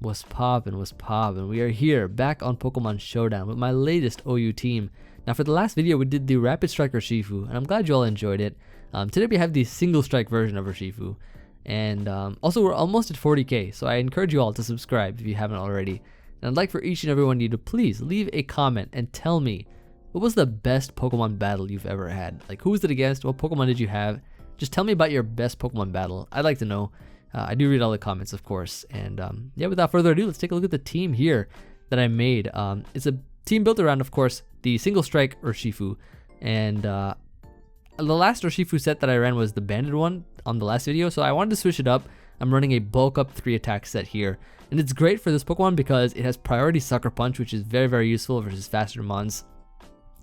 What's poppin', what's poppin'? We are here, back on Pokemon Showdown with my latest OU team. Now for the last video, we did the Rapid Strike Urshifu, and I'm glad you all enjoyed it. Today we have the Single Strike version of Urshifu. And also we're almost at 40k, so I encourage you all to subscribe if you haven't already. And I'd like for each and every one of you to please leave a comment and tell me, what was the best Pokemon battle you've ever had? Like, who was it against? What Pokemon did you have? Just tell me about your best Pokemon battle. I'd like to know. I do read all the comments, of course. And yeah, without further ado, let's take a look at the team here that I made. It's a team built around, of course, the Single Strike Urshifu. And the last Urshifu set that I ran was the banded one on the last video, so I wanted to switch it up. I'm running a bulk up 3 attack set here. And it's great for this Pokemon because it has priority Sucker Punch, which is very, very useful versus faster mons,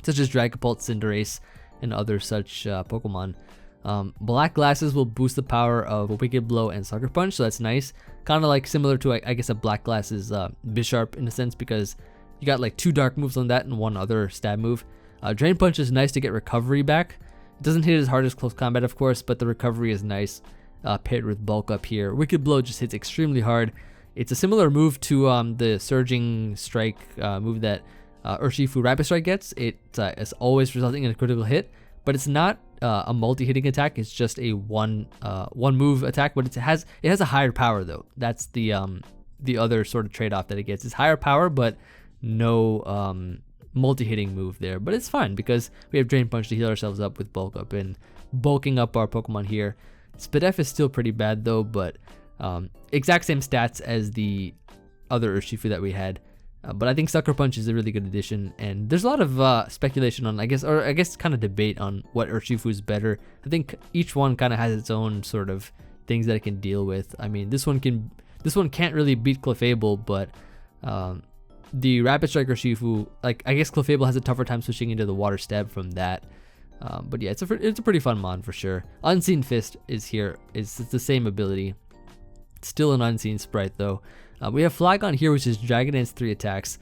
such as Dragapult, Cinderace, and other such Pokemon. Black Glasses will boost the power of Wicked Blow and Sucker Punch, so that's nice. Kind of like similar to, I guess, a Black Glasses Bisharp in a sense, because you got like 2 dark moves on that and 1 other stab move. Drain Punch is nice to get recovery back. It doesn't hit as hard as close combat, of course, but the recovery is nice paired with bulk up here. Wicked Blow just hits extremely hard. It's a similar move to the Surging Strike move that Urshifu Rapid Strike gets. It is always resulting in a critical hit, but it's not a multi-hitting attack. It's just a one move attack, but it has a higher power though. That's the other sort of trade-off that it gets. It's higher power, but no multi-hitting move there. But it's fine because we have Drain Punch to heal ourselves up with bulk up and bulking up our Pokemon here. Spadef is still pretty bad though, but exact same stats as the other Urshifu that we had. But I think Sucker Punch is a really good addition, and there's a lot of speculation on, I guess kind of debate on what Urshifu is better. I think each one kind of has its own sort of things that it can deal with. I mean, this one can't really beat Clefable, but the Rapid Strike Urshifu, like, I guess Clefable has a tougher time switching into the Water Stab from that. But yeah, it's a pretty fun mon for sure. Unseen Fist is here. It's the same ability. Still an Unseen Sprite though. We have Flygon here, which is Dragon Dance 3 attacks.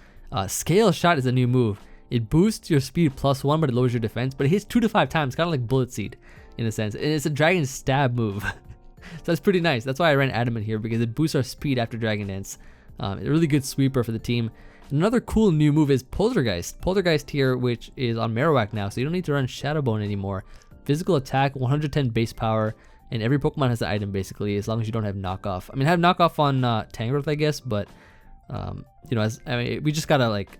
Scale Shot is a new move. It boosts your speed +1, but it lowers your defense, but it hits 2 to 5 times, kind of like Bullet Seed in a sense. And it's a Dragon Stab move. So that's pretty nice. That's why I ran Adamant here, because it boosts our speed after Dragon Dance. A really good sweeper for the team. Another cool new move is Poltergeist. Poltergeist here, which is on Marowak now, so you don't need to run Shadow Bone anymore. Physical attack, 110 base power, and every Pokemon has the item basically, as long as you don't have knockoff. I mean, I have knockoff on Tangrowth, I guess, but you know, we just gotta like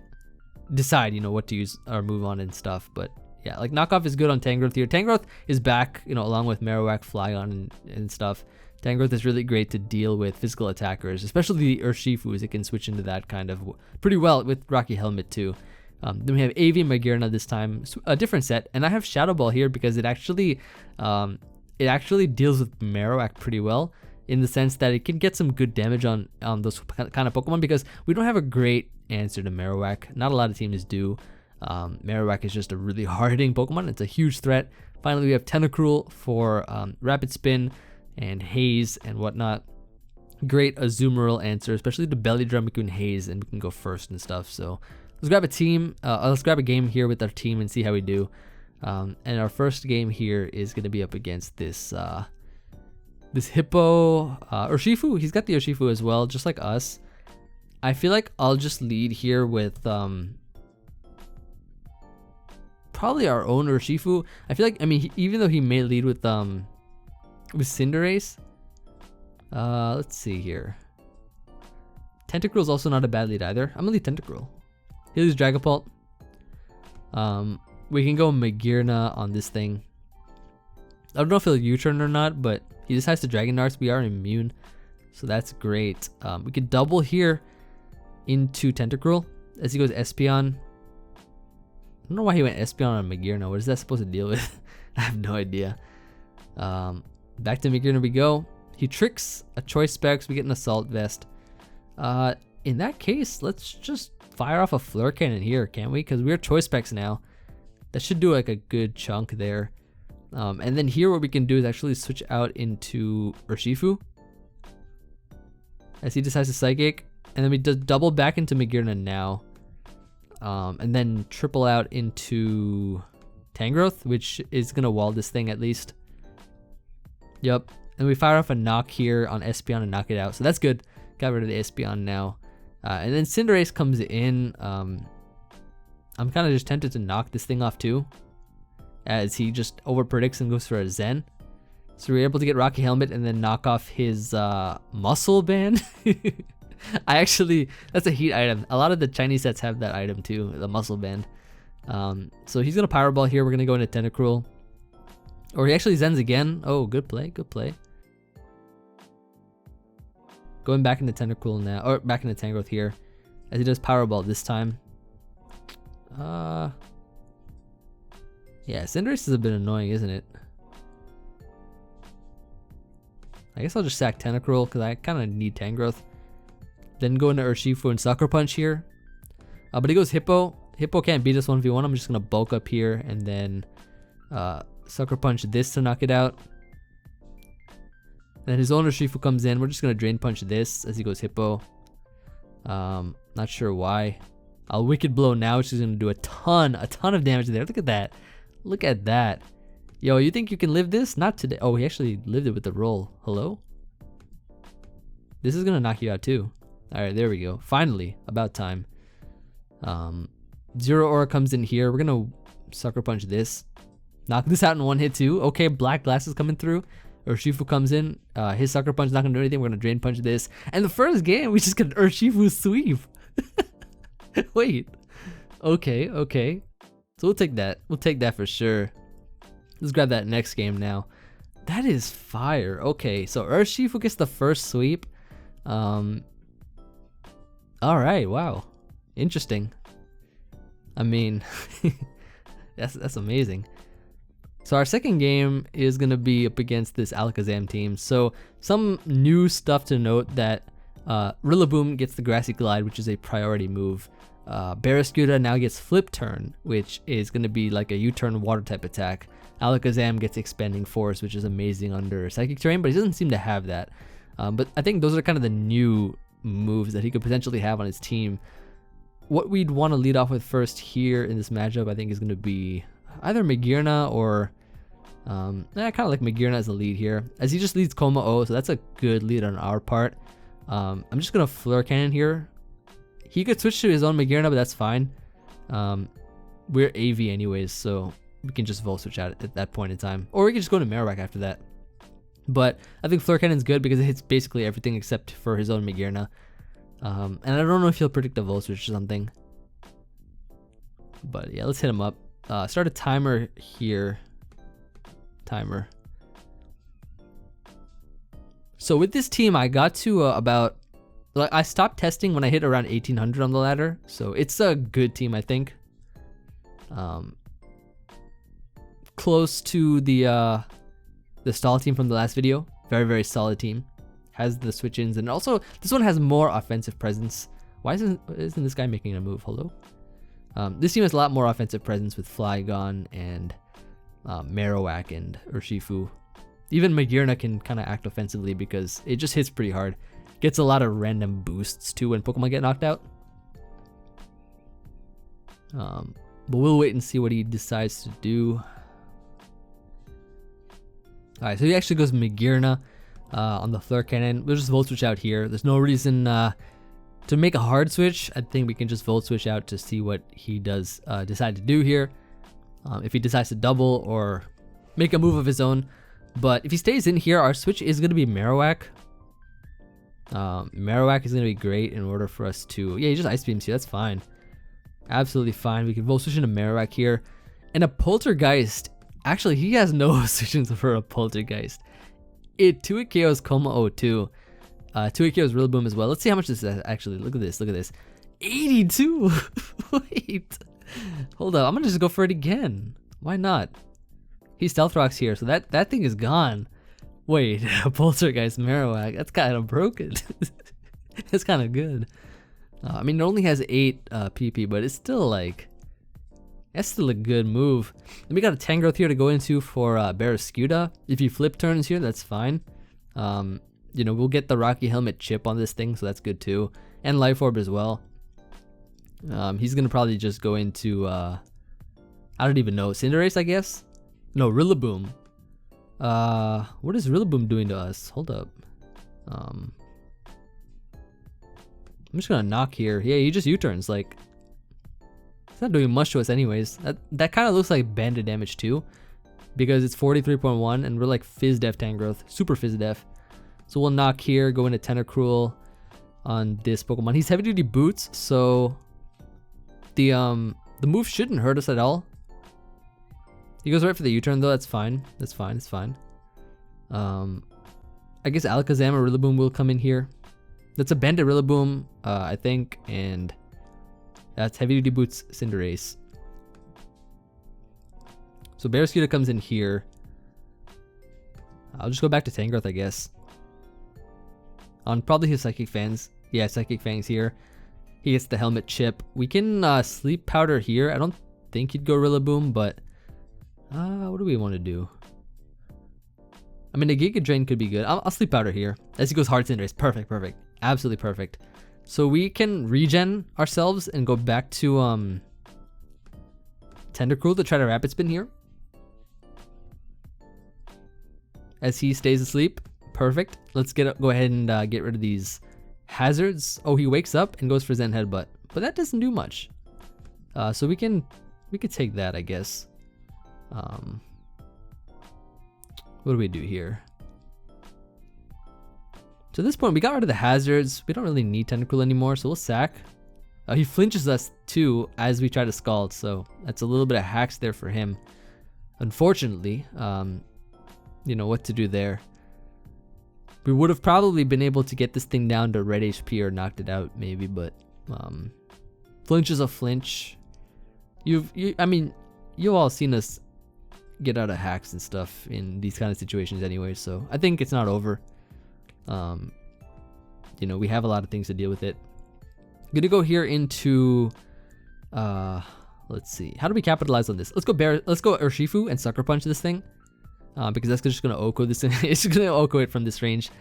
decide, you know, what to use our move on and stuff. But yeah, like knockoff is good on Tangrowth here. Tangrowth is back, you know, along with Marowak, Flygon, and stuff. Tangrowth is really great to deal with physical attackers, especially the Urshifus. It can switch into that kind of pretty well with Rocky Helmet too. Then we have Emvee and Magearna this time, a different set, and I have Shadow Ball here because it actually deals with Marowak pretty well, in the sense that it can get some good damage on those kind of Pokemon, because we don't have a great answer to Marowak. Not a lot of teams do. Marowak is just a really hard-hitting Pokemon. It's a huge threat. Finally, we have Tentacruel for Rapid Spin and Haze and whatnot. Great Azumarill answer, especially the Belly Drum. We can Haze and we can go first and stuff. So let's grab a team. Let's grab a game here with our team and see how we do. And our first game here is going to be up against this Hippo Urshifu. He's got the Urshifu as well, just like us. I feel like I'll just lead here with probably our own Urshifu. I feel like, I mean, even though he may lead with Cinderace. Let's see here. Tentacruel is also not a bad lead either. I'm gonna lead Tentacruel. He'll use Dragapult. We can go Magearna on this thing. I don't know if he'll U-turn or not, but he decides to Dragon Darts. We are immune, so that's great. We can double here into Tentacruel as he goes Espeon. I don't know why he went Espeon on Magearna. What is that supposed to deal with? I have no idea. Back to Magearna we go. He tricks a Choice Specs. We get an Assault Vest. In that case, let's just fire off a Flare Cannon here, can't we? Because we're Choice Specs now. That should do like a good chunk there. And then here what we can do is actually switch out into Urshifu as he decides to Psychic. And then we just double back into Magearna now. And then triple out into Tangrowth, which is going to wall this thing at least. Yep. And we fire off a knock here on Espeon and knock it out. So that's good. Got rid of the Espeon now. And then Cinderace comes in. I'm kind of just tempted to knock this thing off too, as he just over predicts and goes for a Zen. So we're able to get Rocky Helmet and then knock off his Muscle Band. That's a heat item. A lot of the Chinese sets have that item too, the Muscle Band. So he's gonna Power Ball here. We're gonna go into Tentacruel. Or he actually Zens again. Oh, good play, good play. Going back into Tentacruel now, or back into Tangrowth here, as he does Power Ball this time. Yeah, Cinderace is a bit annoying, isn't it? I guess I'll just sack Tentacruel because I kind of need Tangrowth. Then go into Urshifu and Sucker Punch here. But he goes Hippo. Hippo can't beat us 1v1. I'm just going to bulk up here and then Sucker Punch this to knock it out. Then his own Urshifu comes in. We're just going to Drain Punch this as he goes Hippo. Not sure why. I'll Wicked Blow now, which is going to do a ton of damage there. Look at that. Look at that. Yo, you think you can live this? Not today. Oh, he actually lived it with the roll. Hello? This is going to knock you out too. Alright, there we go. Finally, about time. Zero Aura comes in here. We're going to Sucker Punch this. Knock this out in one hit too. Okay, Black Glass is coming through. Urshifu comes in. His Sucker Punch is not going to do anything. We're going to Drain Punch this. And the first game, we just get an Urshifu sweep. Wait. Okay, okay. So we'll take that. We'll take that for sure. Let's grab that next game now. That is fire. Okay, so Urshifu gets the first sweep. Alright, wow. Interesting. I mean, that's amazing. So our second game is going to be up against this Alakazam team. So some new stuff to note that Rillaboom gets the Grassy Glide, which is a priority move. Barraskewda now gets Flip Turn, which is going to be like a U-turn water type attack. Alakazam gets Expanding Force, which is amazing under Psychic Terrain, but he doesn't seem to have that. But I think those are kind of the new moves that he could potentially have on his team. What we'd want to lead off with first here in this matchup, I think, is going to be either Magearna or... I kind of like Magearna as a lead here, as he just leads Kommo-o, so that's a good lead on our part. I'm just going to Fleur Cannon here. He could switch to his own Magearna, but that's fine. We're Emvee anyways, so we can just Volt Switch out at that point in time. Or we can just go to Marowak after that. But I think Fleur Cannon's good because it hits basically everything except for his own Magearna. And I don't know if he'll predict a Volt Switch or something. But yeah, let's hit him up. Start a timer here. Timer. So with this team, I got to about... Like, I stopped testing when I hit around 1800 on the ladder. So it's a good team, I think. Close to the stall team from the last video. Very, very solid team. Has the switch-ins, and also this one has more offensive presence. Why isn't this guy making a move? Hello? This team has a lot more offensive presence with Flygon and Marowak and Urshifu. Even Magearna can kind of act offensively because it just hits pretty hard. Gets a lot of random boosts too when Pokemon get knocked out. But we'll wait and see what he decides to do. Alright, so he actually goes Magearna on the Fleur Cannon. We'll just Volt Switch out here. There's no reason to make a hard switch. I think we can just Volt Switch out to see what he does decide to do here. If he decides to double or make a move of his own. But if he stays in here, our switch is going to be Marowak. Marowak is going to be great in order for us to... Yeah, he just Ice Beams here. That's fine. Absolutely fine. We can Volt Switch into Marowak here. And a Poltergeist... Actually, he has no switches for a Poltergeist. It 2-hit KOs Kommo-o too. 2-hit KOs Rillaboom as well. Let's see how much this is actually. Look at this. Look at this. 82! Wait. Hold up. I'm going to just go for it again. Why not? He Stealth Rocks here, so that thing is gone. Wait, a Poltergeist Marowak. That's kind of broken. That's kind of good. I mean, it only has 8 PP, but it's still like... That's still a good move. Then we got a Tangrowth here to go into for Barraskewda. If you flip turns here, that's fine. You know, we'll get the Rocky Helmet chip on this thing, so that's good too. And Life Orb as well. He's going to probably just go into... I don't even know. Cinderace, I guess? No, Rillaboom. What is Rillaboom doing to us? Hold up. I'm just gonna knock here. Yeah, he just U-turns. Like, it's not doing much to us anyways. That kind of looks like banded damage too, because it's 43.1 and we're like Fizz Def Tangrowth, super Fizz Def. So we'll knock here, go into Tentacruel on this Pokemon. He's heavy duty boots, so the move shouldn't hurt us at all. He goes right for the U-turn though. That's fine. That's fine. It's fine. I guess Alakazam or Rillaboom will come in here. That's a banded Rillaboom, I think, and that's heavy duty boots Cinderace. So Barraskewda comes in here. I'll just go back to Tangrowth, I guess. On probably his Psychic Fangs. Yeah, Psychic Fangs here. He gets the Helmet Chip. We can Sleep Powder here. I don't think he'd go Rillaboom, but what do we want to do? I mean, a Giga Drain could be good. I'll Sleep Powder here. As he goes Hard Cinderace. Perfect, perfect. Absolutely perfect. So we can regen ourselves and go back to Tentacruel to try to Rapid Spin here. As he stays asleep. Perfect. Let's go ahead and get rid of these hazards. Oh, he wakes up and goes for Zen Headbutt, but that doesn't do much. So we could take that, I guess. What do we do here? So at this point, we got rid of the hazards. We don't really need Tentacruel anymore, so we'll sack. He flinches us too as we try to Scald, so that's a little bit of hacks there for him. Unfortunately, you know what to do there. We would have probably been able to get this thing down to red HP or knocked it out maybe, but flinch is a flinch. I mean, you all seen us get out of hacks and stuff in these kind of situations anyway, so I think it's not over. You know, we have a lot of things to deal with it. I'm gonna go here into let's see, how do we capitalize on this? Let's go Urshifu and Sucker Punch this thing, because that's just gonna Oko this. It's just gonna Oko it from this range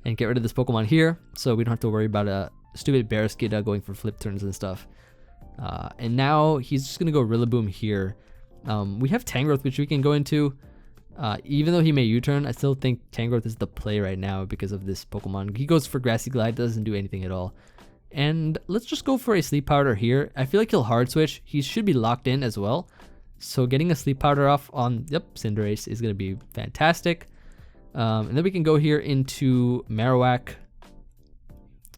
and get rid of this Pokemon here, so we don't have to worry about a stupid Barraskewda going for flip turns and stuff. And now he's just gonna go Rillaboom here. We have Tangrowth, which we can go into. Even though he may U-turn, I still think Tangrowth is the play right now because of this Pokemon. He goes for Grassy Glide, doesn't do anything at all. And let's just go for a Sleep Powder here. I feel like he'll Hard Switch. He should be locked in as well. So getting a Sleep Powder off on, Cinderace is going to be fantastic. And then we can go here into Marowak.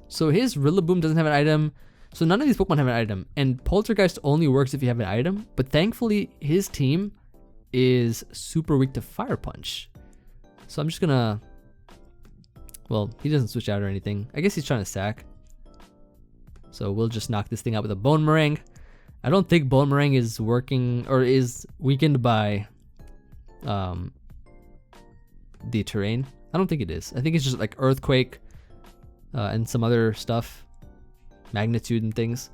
So his Rillaboom doesn't have an item. So none of these Pokemon have an item. And Poltergeist only works if you have an item. But thankfully, his team is super weak to Fire Punch. So I'm just gonna... Well, he doesn't switch out or anything. I guess he's trying to sack. So we'll just knock this thing out with a Bone Meringue. I don't think Bone Meringue is working or is weakened by the terrain. I don't think it is. I think it's just like Earthquake and some other stuff. Magnitude and things.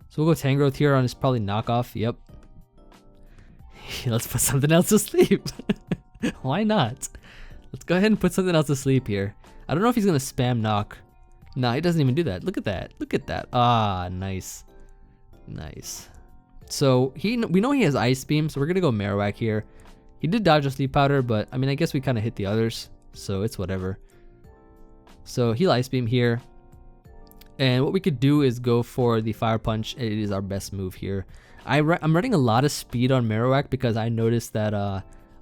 So we'll go Tangrowth here on his probably knockoff. Yep. Let's put something else to sleep. Why not? Let's go ahead and put something else to sleep here. I don't know if he's gonna spam knock. Nah, he doesn't even do that. Look at that. Look at that. Ah, nice. Nice. So we know he has Ice Beam, so we're gonna go Marowak here. He did dodge a Sleep Powder, but I mean, I guess we kind of hit the others, so it's whatever. So he'll Ice Beam here. And what we could do is go for the Fire Punch. It is our best move here. I'm running a lot of speed on Marowak because I noticed that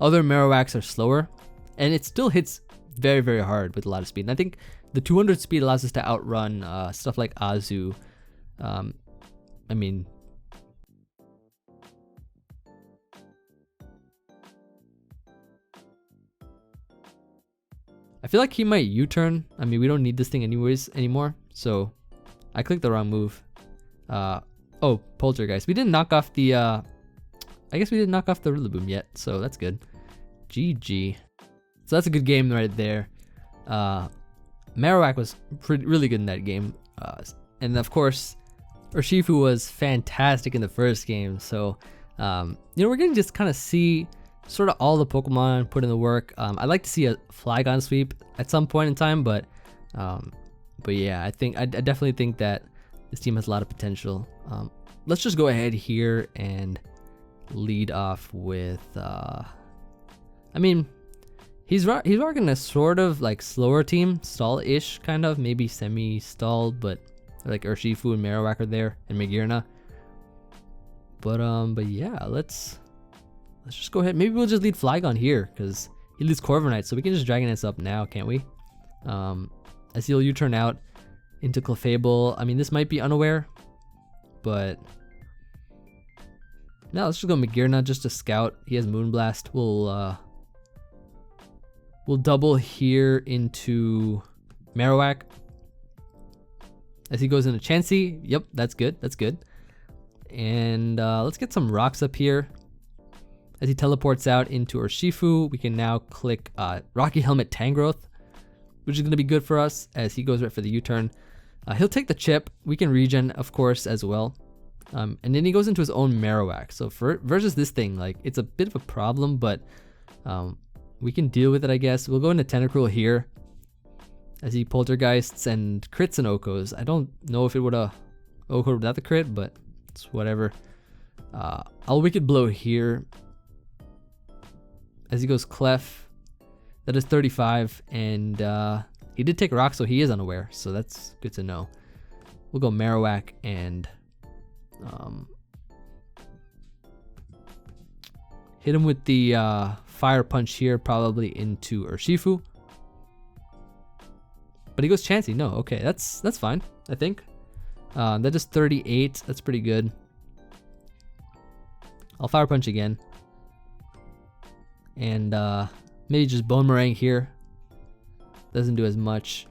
other Marowaks are slower. And it still hits very, very hard with a lot of speed. And I think the 200 speed allows us to outrun stuff like Azu. I mean... I feel like he might U-turn. I mean, we don't need this thing anymore. So, I clicked the wrong move. Oh, Poltergeist. We didn't knock off the, I guess we didn't knock off the Rillaboom yet, so that's good. GG. So that's a good game right there. Marowak was really good in that game. And of course, Urshifu was fantastic in the first game. So, you know, we're going to just kind of see sort of all the Pokemon put in the work. I'd like to see a Flygon sweep at some point in time, but yeah, I definitely think that this team has a lot of potential. Let's just go ahead here and lead off with, I mean, He's rocking a sort of like slower team, stall-ish kind of, maybe semi-stalled, but like Urshifu and Marowak are there, and Magearna. But yeah, let's just go ahead. Maybe we'll just lead Flygon here because he leads Corviknight, so we can just Dragon Dance up now, can't we? As he'll U-turn out into Clefable. I mean, this might be unaware, but now let's just go Magearna just to scout. He has Moonblast. We'll double here into Marowak as he goes into Chansey. Yep, that's good. That's good. And let's get some rocks up here. As he teleports out into Urshifu, we can now click Rocky Helmet Tangrowth, which is going to be good for us as he goes right for the U-turn. He'll take the chip. We can regen, of course, as well. And then he goes into his own Marowak. So versus this thing, like, it's a bit of a problem, but we can deal with it, I guess. We'll go into Tentacruel here as he Poltergeists and crits and Okos. I don't know if it would have Oko without the crit, but it's whatever. I'll Wicked Blow here as he goes Clef. That is 35, and he did take Rock, so he is unaware, so that's good to know. We'll go Marowak and hit him with the Fire Punch here, probably into Urshifu. But he goes Chansey. No, okay, that's fine, I think. That is 38. That's pretty good. I'll Fire Punch again. And maybe just Bone Meringue here. Doesn't do as much.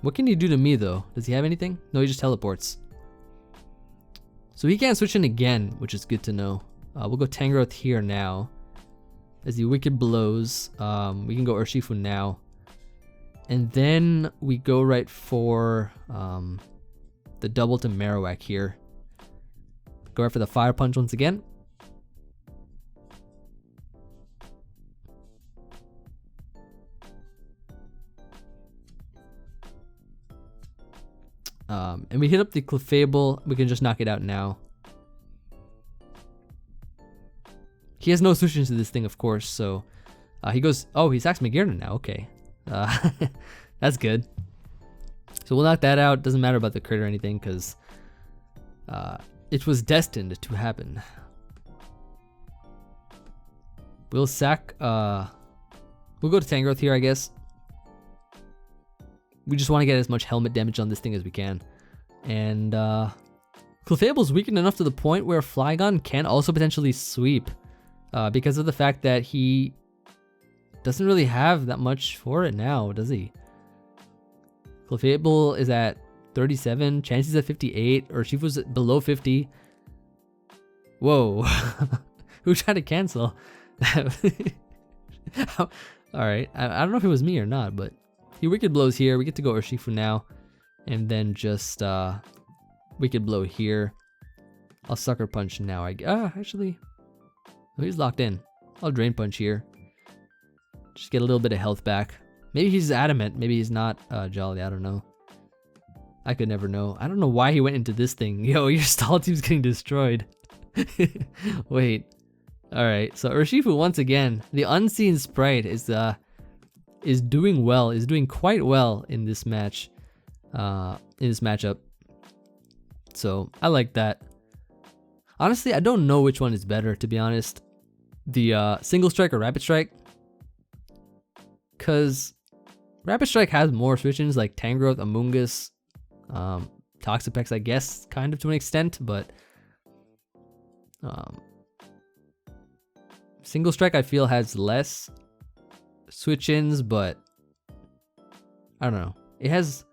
What can he do to me though? Does he have anything? No, he just teleports. So he can't switch in again, which is good to know. We'll go Tangrowth here now. As he Wicked Blows, we can go Urshifu now. And then we go right for the double to Marowak here. Go right for the Fire Punch once again. And we hit up the Clefable. We can just knock it out now. He has no solutions to this thing, of course, so he goes... Oh, he sacks Magearna now. Okay. That's good. So we'll knock that out. Doesn't matter about the crit or anything, because it was destined to happen. We'll sack... we'll go to Tangrowth here, I guess. We just want to get as much helmet damage on this thing as we can. And Clefable's weakened enough to the point where Flygon can also potentially sweep. Because of the fact that he doesn't really have that much for it now, does he? Clefable is at 37, Chansey's at 58, Urshifu's below 50. Whoa. Who tried to cancel? Alright, I don't know if it was me or not, but he Wicked Blows here. We get to go Urshifu now. And then just Wicked Blow here. I'll Sucker Punch now. Actually, oh, he's locked in. I'll Drain Punch here. Just get a little bit of health back. Maybe he's adamant. Maybe he's not Jolly. I don't know. I could never know. I don't know why he went into this thing. Yo, your stall team's getting destroyed. Wait. Alright, so Urshifu once again. The Unseen Sprite is doing well. Is doing quite well in this match. In this matchup. So I like that. Honestly, I don't know which one is better, to be honest. The Single Strike or Rapid Strike. Because Rapid Strike has more switch-ins like Tangrowth, Amoonguss, Toxapex, I guess, kind of to an extent, but Single Strike I feel has less switch-ins, but I don't know. It has,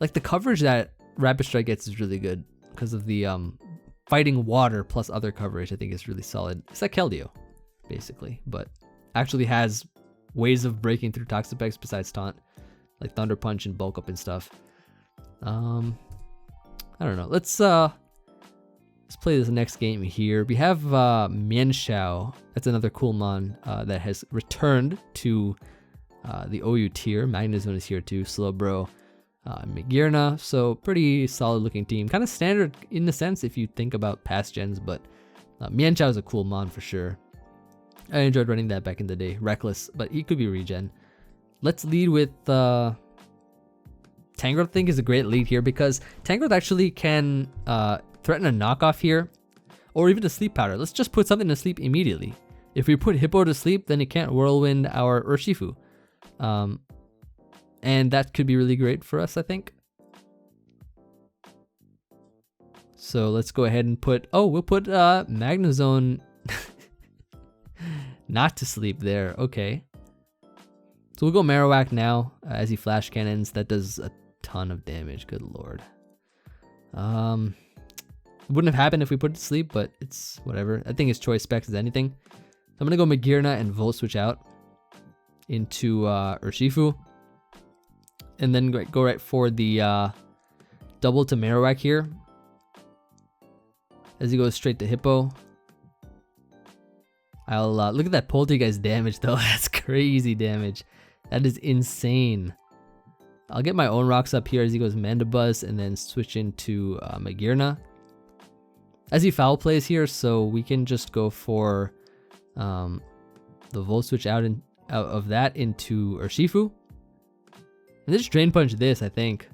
like, the coverage that Rapid Strike gets is really good because of the fighting water plus other coverage. I think is really solid. It's like Keldeo, basically, but actually has ways of breaking through Toxapex besides Taunt, like Thunder Punch and Bulk Up and stuff. I don't know. Let's play this next game here. We have Mienshao. That's another cool mon that has returned to the OU tier. Magnezone is here too. Slowbro, Magearna. So pretty solid looking team. Kind of standard in a sense if you think about past gens, but Mian Chao is a cool mon for sure. I enjoyed running that back in the day. Reckless, but he could be regen. Let's lead with Tangrowth. I think is a great lead here because Tangrowth actually can threaten a knockoff here, or even a sleep powder. Let's just put something to sleep immediately. If we put Hippo to sleep, then it can't whirlwind our Urshifu. And that could be really great for us, I think. So let's go ahead and put, we'll put Magnezone not to sleep there. Okay. So we'll go Marowak now as he flash cannons. That does a ton of damage. Good lord. It wouldn't have happened if we put it to sleep, but it's whatever. I think his choice specs is anything. So I'm gonna go Magearna and Volt Switch out into Urshifu, and then go right for the double to Marowak here as he goes straight to Hippo. I'll look at that Poltergeist damage though. That's crazy damage. That is insane. I'll get my own rocks up here as he goes Mandibuzz and then switch into Magearna. As he foul plays here, so we can just go for the Volt Switch out of that into Urshifu. And just Drain Punch this, I think.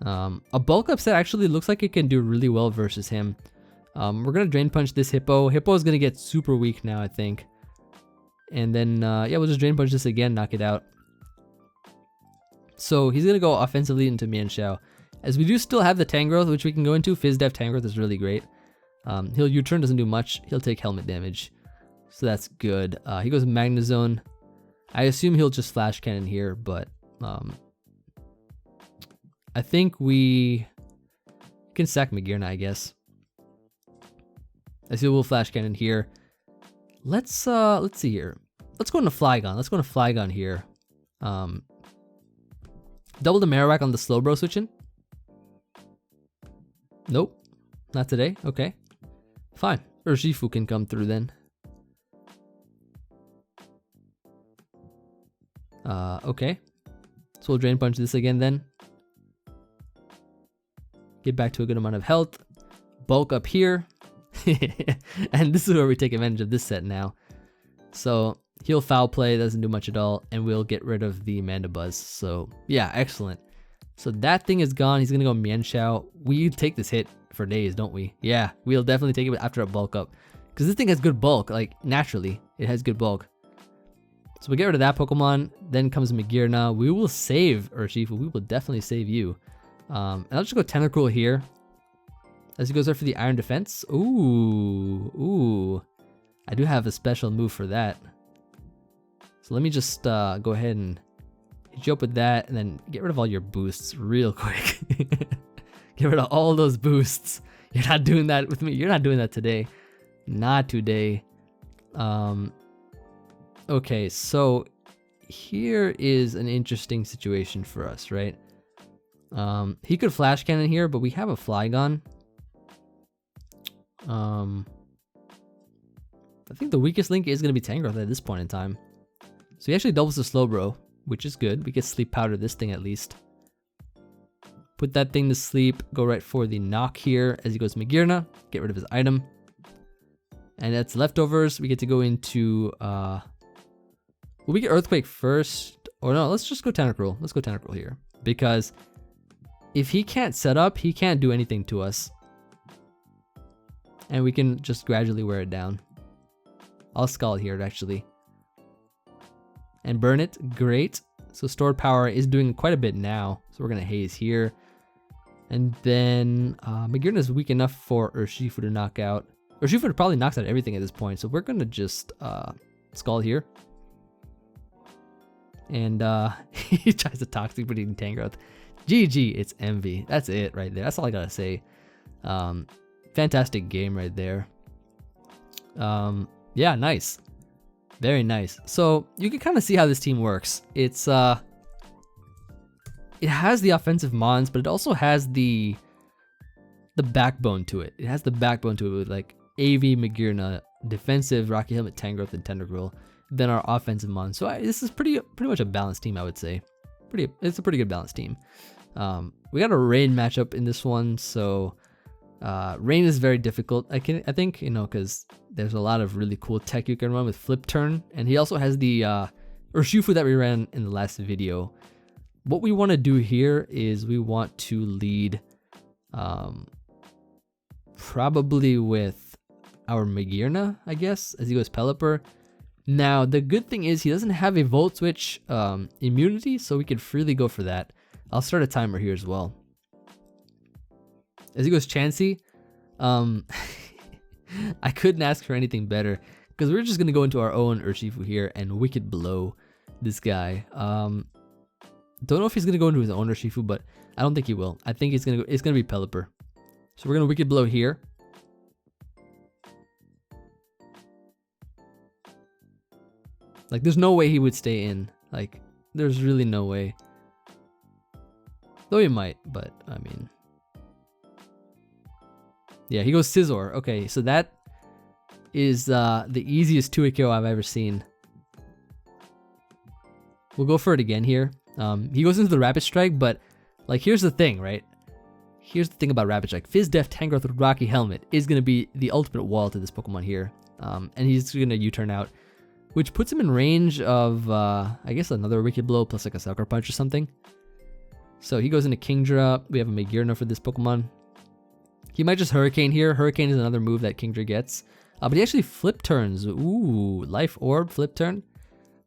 A Bulk Up set actually looks like it can do really well versus him. We're going to Drain Punch this Hippo. Hippo is going to get super weak now, I think. And then, yeah, we'll just Drain Punch this again, knock it out. So he's going to go offensively into Mian Xiao. As we do still have the Tangrowth, which we can go into. Fizz Def Tangrowth is really great. He'll U-turn, doesn't do much. He'll take helmet damage. So that's good. He goes Magnezone. I assume he'll just Flash Cannon here, but I think we can sack Magearna, I guess. I see we'll Flash Cannon here. Let's see here. Let's go into Flygon. Let's go into Flygon here. Double the Marowak on the Slowbro switching. Nope. Not today. Okay. Fine. Urshifu can come through then. Okay. So we'll Drain Punch this again then. Get back to a good amount of health. Bulk up here. And this is where we take advantage of this set now. So he'll foul play, doesn't do much at all, and we'll get rid of the Mandibuzz. So yeah, excellent. So that thing is gone. He's gonna go Mian Xiao. We take this hit for days, don't we? Yeah, we'll definitely take it after a bulk up. Because this thing has good bulk, like naturally, it has good bulk. So we get rid of that Pokemon. Then comes Magearna. We will save Urshifu. We will definitely save you. And I'll just go Tentacruel here. As he goes there for the Iron Defense. Ooh. I do have a special move for that. So let me just go ahead and hit you up with that and then get rid of all your boosts real quick. Get rid of all those boosts. You're not doing that with me. You're not doing that today. Not today. Okay, so here is an interesting situation for us, right? He could Flash Cannon here, but we have a Flygon. I think the weakest link is going to be Tangrowth at this point in time. So he actually doubles the Slowbro, which is good. We can Sleep Powder this thing at least. Put that thing to sleep. Go right for the knock here as he goes Magearna. Get rid of his item. And that's leftovers. We get to go into... Will we get Earthquake first? Or no, let's just go Tentacruel. Let's go Tentacruel here. Because if he can't set up, he can't do anything to us. And we can just gradually wear it down. I'll Scald here, actually. And burn it. Great. So stored power is doing quite a bit now. So we're going to Haze here. And then Magearna is weak enough for Urshifu to knock out. Urshifu probably knocks out everything at this point. So we're going to just Scald here. And he tries to Toxic Breeding Tangrowth. GG, it's Emvee. That's it right there. That's all I got to say. Fantastic game right there. Yeah, nice. Very nice. So you can kind of see how this team works. It's it has the offensive mons, but it also has the backbone to it. It has the backbone to it with like Emvee, Magearna, defensive Rocky Helmet, Tangrowth, and Tentacruel. Then our offensive mons. So this is pretty much a balanced team, I would say. It's a pretty good balanced team. We got a rain matchup in this one, so Rain is very difficult. I think, you know, because there's a lot of really cool tech you can run with Flip Turn, and he also has the Urshifu that we ran in the last video. What we want to do here is we want to lead probably with our Magearna, I guess, as he goes Pelipper. Now, the good thing is he doesn't have a Volt Switch immunity, so we could freely go for that. I'll start a timer here as well. As he goes Chansey, I couldn't ask for anything better, because we're just going to go into our own Urshifu here and Wicked Blow this guy. Don't know if he's going to go into his own Urshifu, but I don't think he will. I think it's going to be Pelipper. So we're going to Wicked Blow here. Like, there's no way he would stay in. Like, there's really no way. Though he might, but, I mean... Yeah, he goes Scizor. Okay, so that is the easiest 2-hit KO I've ever seen. We'll go for it again here. He goes into the Rapid Strike, but, like, here's the thing, right? Here's the thing about Rapid Strike. Fizz Def Tangrowth with Rocky Helmet is going to be the ultimate wall to this Pokemon here. And he's going to U-turn out, which puts him in range of, I guess, another Wicked Blow plus like a Sucker Punch or something. So he goes into Kingdra. We have a Magearna for this Pokemon. He might just Hurricane here. Hurricane is another move that Kingdra gets. But he actually Flip Turns. Ooh, Life Orb, Flip Turn.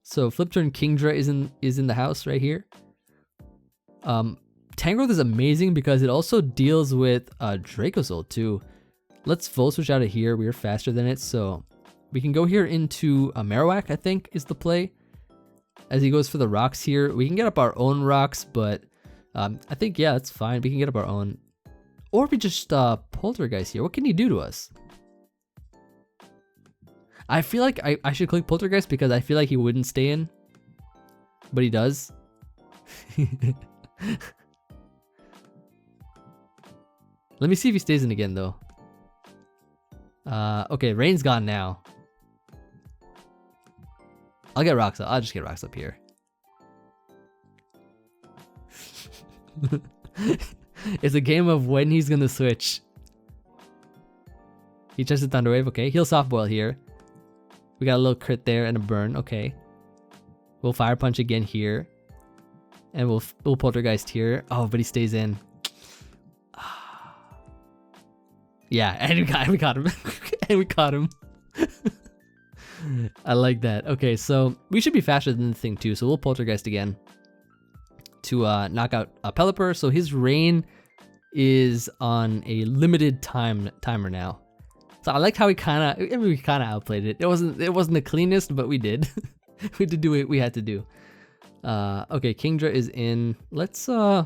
So Flip Turn Kingdra is in the house right here. Tangrowth is amazing because it also deals with Dracozolt too. Let's Volt Switch out of here. We are faster than it, so we can go here into Marowak, I think, is the play. As he goes for the rocks here. We can get up our own rocks, but I think, yeah, that's fine. We can get up our own. Or we just Poltergeist here. What can he do to us? I feel like I should click Poltergeist because I feel like he wouldn't stay in. But he does. Let me see if he stays in again, though. Okay, Rain's gone now. I'll get rocks up. I'll just get rocks up here. It's a game of when he's gonna switch. He tries to Thunder Wave. Okay, he'll Soft Boil here. We got a little crit there and a burn. Okay. We'll Fire Punch again here. And we'll Poltergeist here. Oh, but he stays in. Yeah, and we got him. And we caught him. I like that. Okay, so we should be faster than the thing too. So we'll Poltergeist again to knock out Pelipper. So his Rain is on a limited timer now. So I liked how we kind of outplayed it. It wasn't the cleanest, but we did. We did do what we had to do. Okay, Kingdra is in. Let's I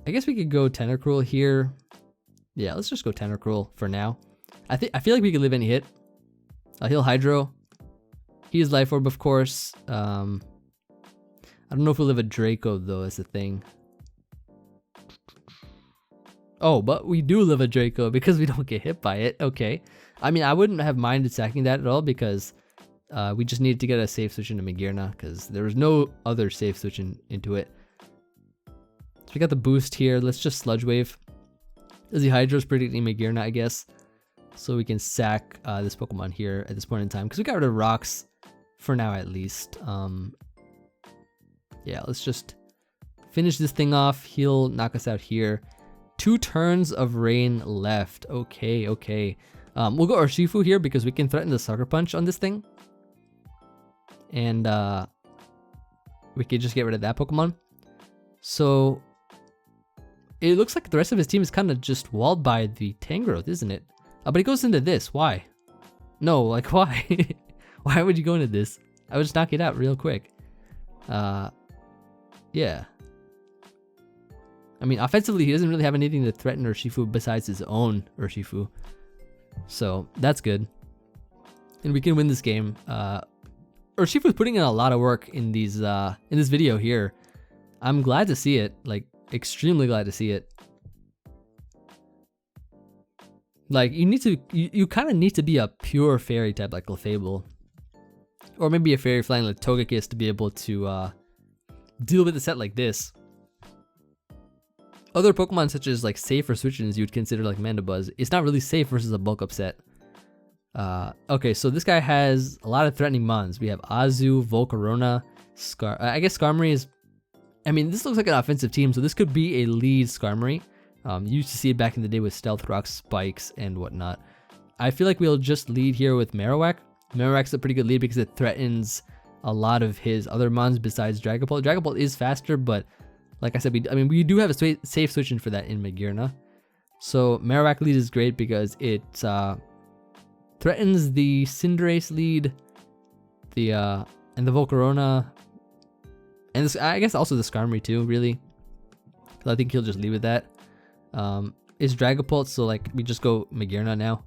guess we could go Tentacruel here. Yeah, let's just go Tentacruel for now. I feel like we could live any hit. He'll Hydro. He's Life Orb, of course. I don't know if we'll live a Draco though. That's the thing. Oh, but we do live a Draco because we don't get hit by it. Okay. I mean, I wouldn't have minded sacking that at all because we just needed to get a safe switch into Magearna because there was no other safe switch into it. So we got the boost here. Let's just Sludge Wave. Izzy Hydro's predicting Magearna, I guess. So we can sack this Pokemon here at this point in time because we got rid of rocks for now at least. Yeah, let's just finish this thing off. He'll knock us out here. 2 turns of Rain left. Okay, okay. We'll go Urshifu here because we can threaten the Sucker Punch on this thing. And we could just get rid of that Pokemon. So it looks like the rest of his team is kind of just walled by the Tangrowth, isn't it? But he goes into this. Why? No, like why? Why would you go into this? I would just knock it out real quick. Yeah. I mean, offensively, he doesn't really have anything to threaten Urshifu besides his own Urshifu. So that's good. And we can win this game. Urshifu's putting in a lot of work in these in this video here. I'm glad to see it. Like, extremely glad to see it. Like, you kind of need to be a pure fairy type like Clefable. Or maybe a fairy flying like Togekiss to be able to deal with a set like this. Other Pokemon such as like safer switch-ins you would consider like Mandibuzz, it's not really safe versus a bulk upset. Okay, so this guy has a lot of threatening mons. We have Azu, Volcarona, I guess Skarmory is, I mean, this looks like an offensive team, so this could be a lead Skarmory. You used to see it back in the day with Stealth Rock, Spikes, and whatnot. I feel like we'll just lead here with Marowak. Marowak's a pretty good lead because it threatens a lot of his other mons besides Dragapult. Dragapult is faster, but like I said, we do have a safe switch-in for that in Magearna. So Marowak lead is great because it threatens the Cinderace lead, and the Volcarona, and this, I guess also the Skarmory too, really. So I think he'll just leave with that. It's Dragapult, so like we just go Magearna now.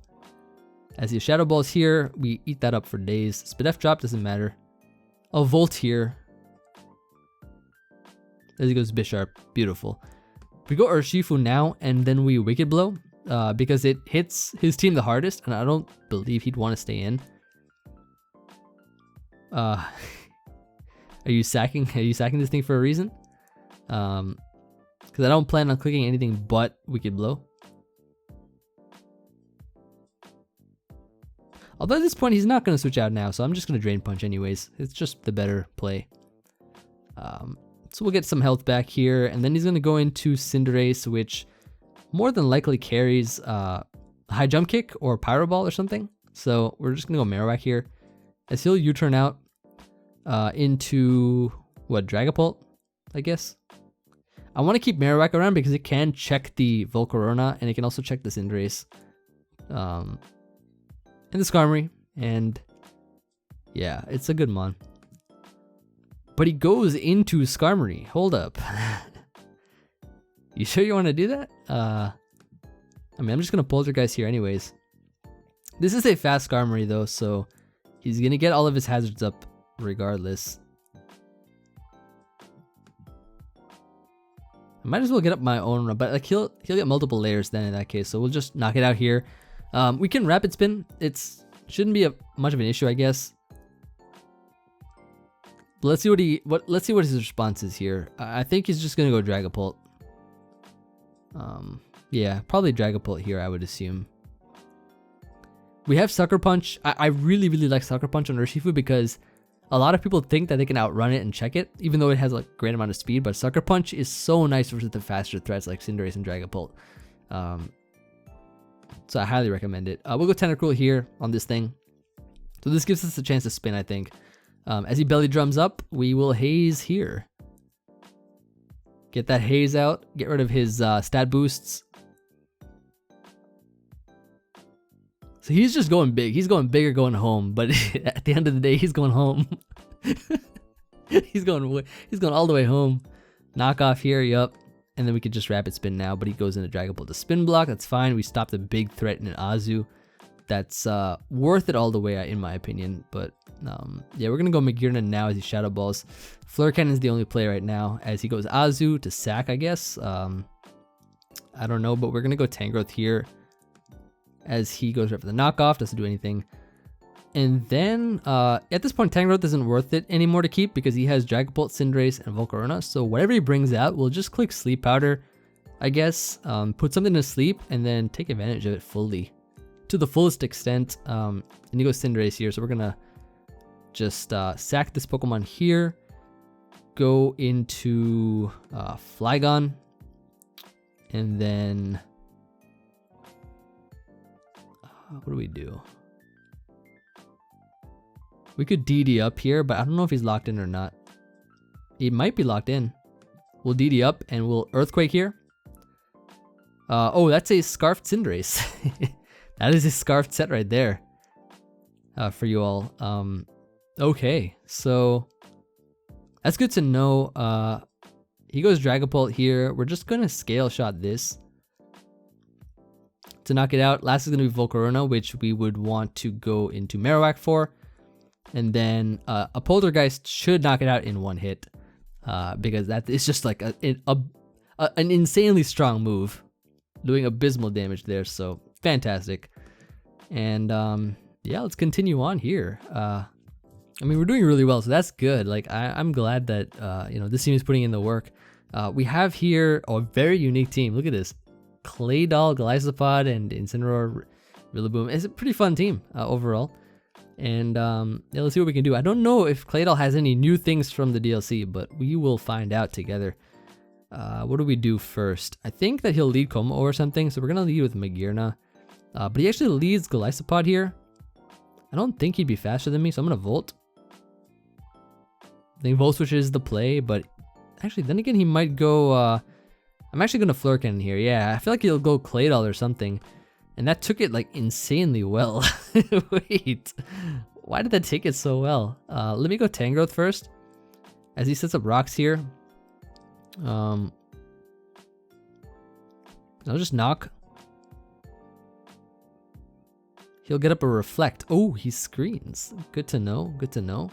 As the Shadow Ball's here, we eat that up for days. Spadef drop, doesn't matter. A Volt here. As he goes Bisharp, beautiful. We go Urshifu now, and then we Wicked Blow, because it hits his team the hardest, and I don't believe he'd want to stay in. Are you sacking? Are you sacking this thing for a reason? Because I don't plan on clicking anything but Wicked Blow. Although at this point he's not going to switch out now, so I'm just going to Drain Punch anyways. It's just the better play. So we'll get some health back here, and then he's going to go into Cinderace, which more than likely carries High Jump Kick or Pyro Ball or something. So we're just going to go Marowak here, as he'll U-turn out into, what, Dragapult, I guess? I want to keep Marowak around because it can check the Volcarona, and it can also check the Cinderace. And the Skarmory, and yeah, it's a good mon. But he goes into Skarmory. Hold up. You sure you want to do that? I mean, I'm just going to Poltergeist here anyways. This is a fast Skarmory though, so he's going to get all of his hazards up regardless. I might as well get up my own run, but like he'll get multiple layers then in that case, so we'll just knock it out here. We can Rapid Spin. It shouldn't be much of an issue, I guess. But let's see what his response is here. I think he's just gonna go Dragapult. Yeah, probably Dragapult here, I would assume. We have Sucker Punch. I really like Sucker Punch on Urshifu because a lot of people think that they can outrun it and check it, even though it has like a great amount of speed. But Sucker Punch is so nice versus the faster threats like Cinderace and Dragapult. So I highly recommend it. We'll go Tentacruel here on this thing. So this gives us a chance to spin, I think. As he belly drums up, we will Haze here. Get that Haze out. Get rid of his stat boosts. So he's just going big. He's going big or going home. But at the end of the day, he's going home. he's going all the way home. Knock off here, yup. And then we could just Rapid Spin now, but he goes into Dragapult to Spin Block. That's fine. We stopped a big threat in an Azu. That's worth it all the way, in my opinion. But yeah, we're going to go Magearna now as he Shadow Balls. Flare Cannon is the only play right now as he goes Azu to sack, I guess. I don't know, but we're going to go Tangrowth here as he goes right for the knockoff. Doesn't do anything. And then at this point, Tangrowth isn't worth it anymore to keep because he has Dragapult, Cinderace, and Volcarona. So whatever he brings out, we'll just click Sleep Powder, I guess. Put something to sleep and then take advantage of it fully. To the fullest extent. And he goes Cinderace here. So we're going to just sack this Pokemon here. Go into Flygon. And then... what do we do? We could DD up here, but I don't know if he's locked in or not. He might be locked in. We'll DD up and we'll Earthquake here. Oh, that's a Scarfed Cinderace. That is a Scarfed set right there. For you all. Okay, so that's good to know. He goes Dragapult here. We're just gonna Scale Shot this to knock it out. Last is gonna be Volcarona, which we would want to go into Marowak for. And then a Poltergeist should knock it out in one hit, because that is just like an insanely strong move, doing abysmal damage there. So fantastic. And yeah, let's continue on here. I mean, we're doing really well, so that's good. Like I'm glad that you know, this team is putting in the work. We have here a very unique team. Look at this. Claydol, Gliscopod, and Incineroar, Rillaboom. It's a pretty fun team overall. And yeah, let's see what we can do. I don't know if Claydol has any new things from the DLC, but we will find out together. What do we do first? I think that he'll lead Como or something, so we're going to lead with Magearna. But he actually leads Gliscopod here. I don't think he'd be faster than me, so I'm going to Volt. I think Volt Switch is the play, but actually, then again, he might go... I'm actually going to Flurkin here. Yeah, I feel like he'll go Claydol or something. And that took it, like, insanely well. Wait, why did that take it so well? Let me go Tangrowth first, as he sets up rocks here. I'll just knock. He'll get up a Reflect. Oh, he screens. Good to know. Good to know.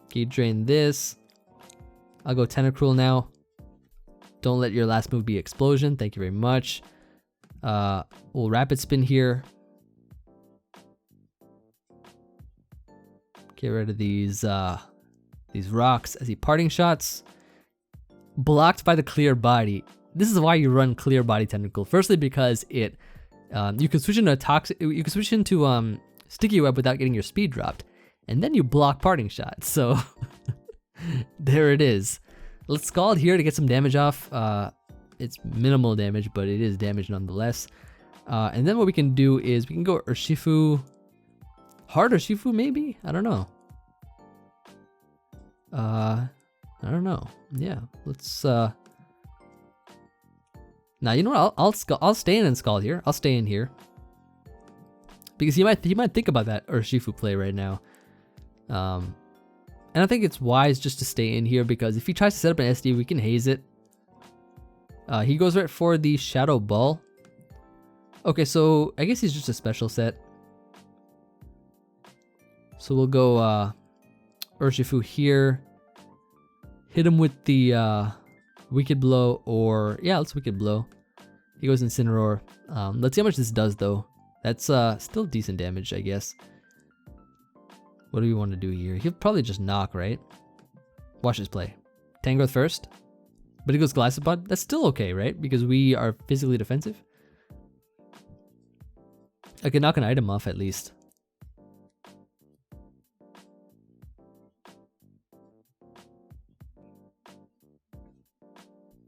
Okay, drain this. I'll go Tentacruel now. Don't let your last move be Explosion. Thank you very much. We'll Rapid Spin here. Get rid of these rocks as he Parting Shots. Blocked by the Clear Body. This is why you run Clear Body Tentacle. Firstly, because it you can switch into Sticky Web without getting your speed dropped, and then you block Parting Shot. So there it is. Let's Scald here to get some damage off. It's minimal damage, but it is damage nonetheless. And then what we can do is we can go Urshifu. Hard Urshifu maybe? I don't know. I don't know. Yeah, let's now you know what? I'll stay in and Scald here. I'll stay in here because he might think about that Urshifu play right now. And I think it's wise just to stay in here because if he tries to set up an SD, we can haze it. He goes right for the Shadow Ball. Okay, so I guess he's just a special set. So we'll go Urshifu here. Hit him with the Wicked Blow, or yeah, let's Wicked Blow. He goes Incineroar. Let's see how much this does though. That's still decent damage, I guess. What do we want to do here? He'll probably just knock, right? Watch his play. Tangrowth first. But he goes Gliscopod. That's still okay, right? Because we are physically defensive. I can knock an item off at least.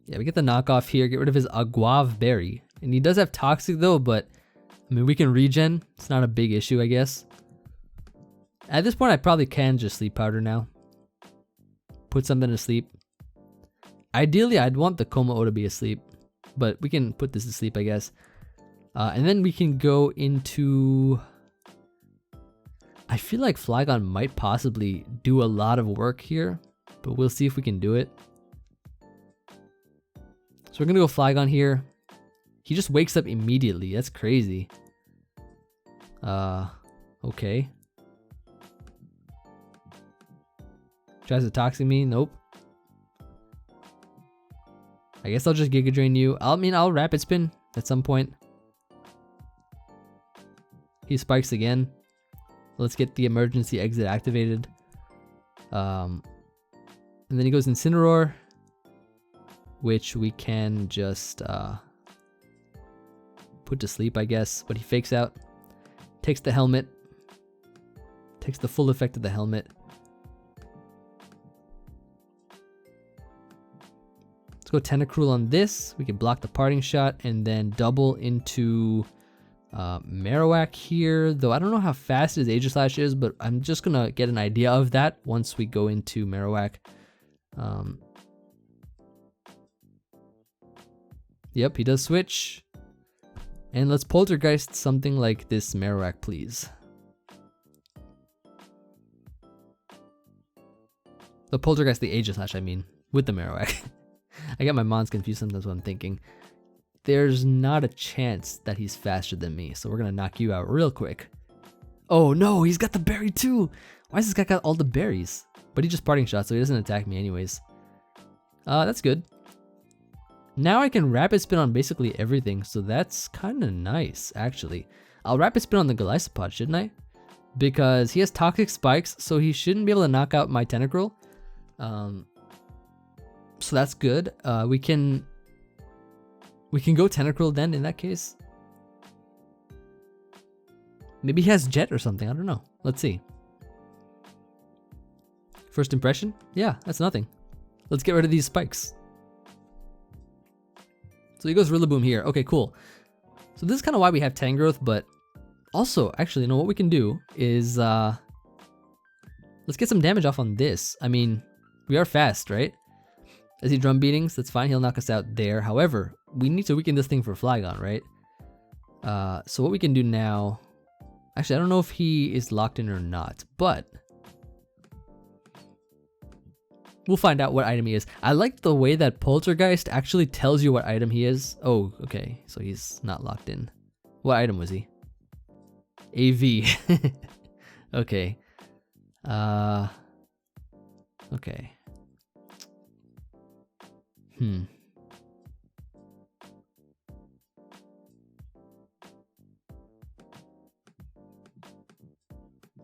Yeah, we get the knockoff here. Get rid of his Aguav Berry. And he does have Toxic though, but I mean, we can regen. It's not a big issue, I guess. At this point, I probably can just Sleep Powder now. Put something to sleep. Ideally, I'd want the Como-O to be asleep, but we can put this to sleep, I guess. And then we can go into... I feel like Flygon might possibly do a lot of work here, but we'll see if we can do it. So we're gonna go Flygon here. He just wakes up immediately. That's crazy. Okay. Tries to Toxic me. Nope. I guess I'll just Giga Drain you. I'll Rapid Spin at some point. He spikes again. Let's get the emergency exit activated. And then he goes Incineroar, which we can just put to sleep, I guess. But he fakes out. Takes the helmet. Takes the full effect of the helmet. Let's go Tentacruel on this. We can block the Parting Shot and then double into Marowak here. Though I don't know how fast his Aegislash is, but I'm just going to get an idea of that once we go into Marowak. Yep, he does switch. And let's Poltergeist something like this Marowak, please. The Poltergeist, the Aegislash, I mean, with the Marowak. I get my mons confused sometimes when I'm thinking. There's not a chance that he's faster than me, so we're gonna knock you out real quick. Oh no, he's got the berry too! Why has this guy got all the berries? But he just Parting Shot, so he doesn't attack me anyways. That's good. Now I can Rapid Spin on basically everything, so that's kind of nice, actually. I'll Rapid Spin on the Gliscopod, shouldn't I? Because he has Toxic Spikes, so he shouldn't be able to knock out my Tentacruel. So that's good. We can go Tentacruel then in that case. Maybe he has Jet or something. I don't know. Let's see. First impression? Yeah, that's nothing. Let's get rid of these spikes. So he goes Rillaboom here. Okay, cool. So this is kind of why we have Tangrowth, but also, actually, you know what we can do is let's get some damage off on this. I mean, we are fast, right? As he drum beatings, that's fine. He'll knock us out there. However, we need to weaken this thing for Flygon, right? So what we can do now... Actually, I don't know if he is locked in or not, but... we'll find out what item he is. I like the way that Poltergeist actually tells you what item he is. Oh, okay. So he's not locked in. What item was he? AV. Okay. Okay.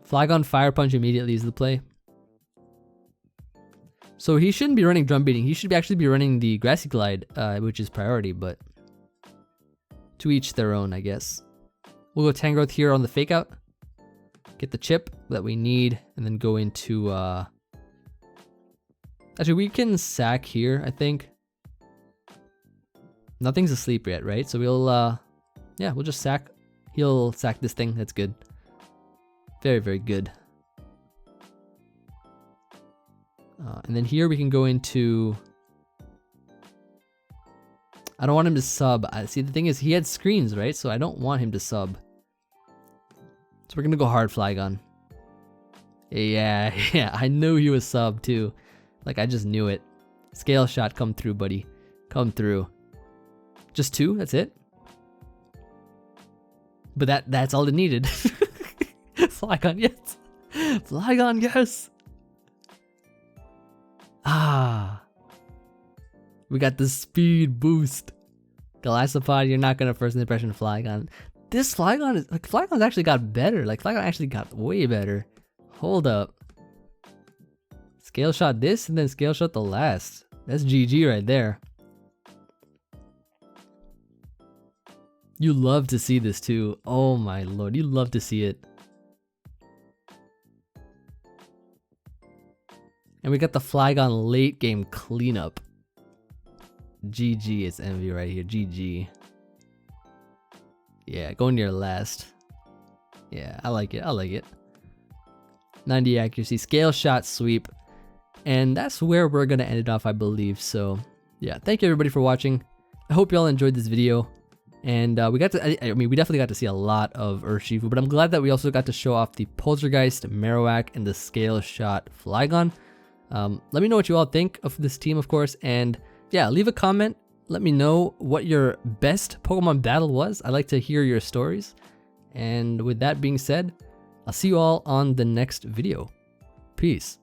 Flygon Fire Punch immediately is the play. So he shouldn't be running Drum Beating. He should actually be running the Grassy Glide, which is priority, but to each their own, I guess. We'll go Tangrowth here on the Fake Out. Get the chip that we need, and then go into... Actually, we can sack here, I think. Nothing's asleep yet, right? So we'll, yeah, we'll just sack. He'll sack this thing. That's good. Very, very good. And then here we can go into... I don't want him to sub. See, the thing is, he had screens, right? So I don't want him to sub. So we're going to go hard Flygon. Yeah, yeah, I knew he was sub too. Like, I just knew it. Scale Shot, come through, buddy. Come through. Just 2, that's it. But that's all it needed. Flygon, yes. Flygon, yes. Ah. We got the speed boost. Golisopod, you're not gonna first impression Flygon. This Flygon is like, Flygon's actually got better. Like, Flygon actually got way better. Hold up. Scale Shot this and then Scale Shot the last. That's GG right there. You love to see this too. Oh my lord, you love to see it. And we got the Flygon late game cleanup. GG, it's Emvee right here. GG. Yeah, going to your last. Yeah, I like it. I like it. 90 accuracy, Scale Shot sweep. And that's where we're going to end it off, I believe. So, yeah, thank you everybody for watching. I hope you all enjoyed this video. And we got to, I mean, we definitely got to see a lot of Urshifu, but I'm glad that we also got to show off the Poltergeist, Marowak, and the Scale Shot Flygon. Let me know what you all think of this team, of course, and yeah, leave a comment. Let me know what your best Pokemon battle was. I'd like to hear your stories. And with that being said, I'll see you all on the next video. Peace.